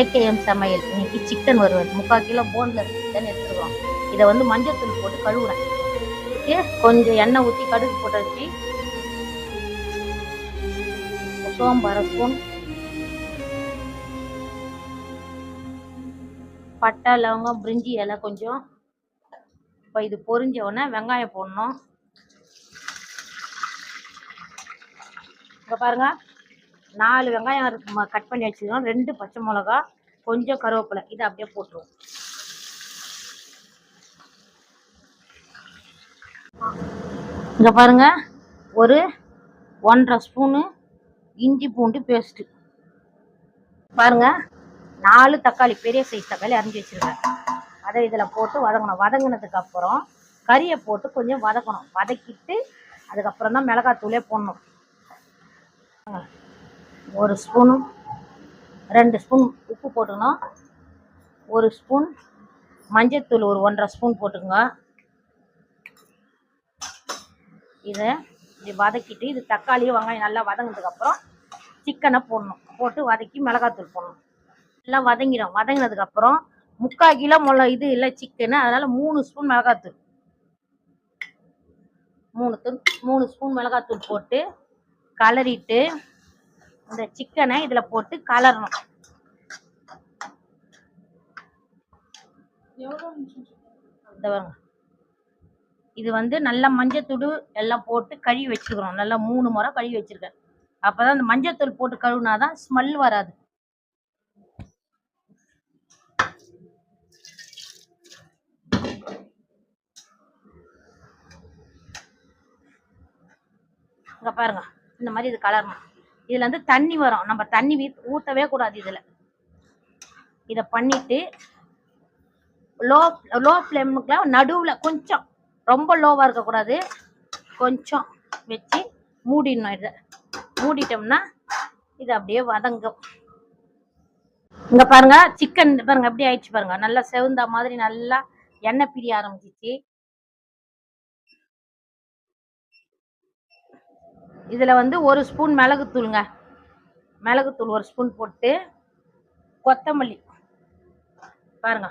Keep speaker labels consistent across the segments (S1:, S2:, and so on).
S1: AKM சமையல் இன்னைக்கு chicken வறுவல் 3/4 கிலோ போன்லெஸ் சிக்கன் எடுத்துருவோம். இதை வந்து மஞ்சள் தூள் போட்டு கழுவுறேன். கொஞ்சம் எண்ணெய் ஊற்றி கடுகு போட்டு வச்சு சோம்பு 1/2 ஸ்பூன், பட்டை லவங்கம் பிரிஞ்சி இலை கொஞ்சம். இப்போ இது பொரிஞ்ச உடனே வெங்காயம் போடணும். இப்போ பாருங்க 4 வெங்காயம் கட் பண்ணி வச்சுக்கிறோம், 2 பச்சை மிளகா, கொஞ்சம் கருவேப்பிலை. இதை அப்படியே போட்டுருவோம். இங்கே பாருங்க ஒரு 1/2 ஸ்பூனு இஞ்சி பூண்டு பேஸ்ட்டு. பாருங்க 4 தக்காளி, பெரிய சைஸ் தக்காளி அரிஞ்சு வச்சிருக்கேன். அதை இதில் போட்டு வதங்கணும். வதங்கினதுக்கு அப்புறம் கறியை போட்டு கொஞ்சம் வதக்கணும். வதக்கிட்டு அதுக்கப்புறம் தான் மிளகாத்தூளே போடணும். 1 ஸ்பூனு 2 ஸ்பூன் உப்பு போட்டுக்கணும். 1 ஸ்பூன் மஞ்சத்தூள், ஒரு 1/2 ஸ்பூன் போட்டுக்கோங்க. இதை இப்படி வதக்கிட்டு இது தக்காளியும் வெங்காயம் நல்லா வதங்கினதுக்கப்புறம் சிக்கனை போடணும். போட்டு வதக்கி மிளகாத்தூள் போடணும். எல்லாம் வதங்கிடும். வதங்கினதுக்கப்புறம் 3/4 கிலோ இது இல்லை சிக்கனு, அதனால் 3 ஸ்பூன் மிளகாத்தூள், 3 ஸ்பூன் மிளகாத்தூள் போட்டு கலரிட்டு இந்த சிக்கனை இதில் போட்டு கலரணும். இது வந்து நல்லா மஞ்சத்தூள் எல்லாம் போட்டு கழுவி வச்சுக்கிறோம். நல்லா 3 முறை கழுவி வச்சிருக்கேன். அப்போதான் அந்த மஞ்சத்தூள் போட்டு கழுவுனாதான் ஸ்மெல் வராது. இங்கே பாருங்க இந்த மாதிரி இது கலரணும். இதில் வந்து தண்ணி வரும். நம்ம தண்ணி ஊற்றவே கூடாது. இதை பண்ணிட்டு லோ ஃப்ளேமுக்குலாம் நடுவில் கொஞ்சம், ரொம்ப லோவாக இருக்கக்கூடாது, கொஞ்சம் வச்சு மூடிடணும். இதை மூடிட்டோம்னா இது அப்படியே வதங்கும். இங்கே பாருங்க சிக்கன் பாருங்க எப்படி ஆயிடுச்சு பாருங்க. நல்லா செவந்த மாதிரி நல்லா எண்ணெய் பிரிய ஆரம்பிச்சிச்சு. இதில் வந்து 1 ஸ்பூன் மிளகுத்தூளுங்க, மிளகுத்தூள் 1 ஸ்பூன் போட்டு கொத்தமல்லி பாருங்க,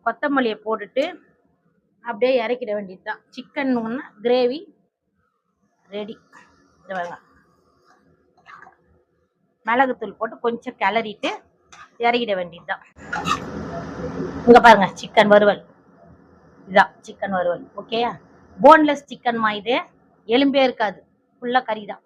S1: கொத்தமல்லியை போட்டுட்டு அப்படியே இறக்கிட வேண்டியது தான். Chicken gravy ready. இது பாருங்க மிளகுத்தூள் போட்டு கொஞ்சம் கிளறிட்டு இறக்கிட வேண்டியது தான். இங்கே பாருங்க சிக்கன் வறுவல். இதுதான் சிக்கன் வறுவல். ஓகேயா? போன்லெஸ் சிக்கன்மா, இது எலும்பே இருக்காது, ஃபுல்லாக கறி தான்.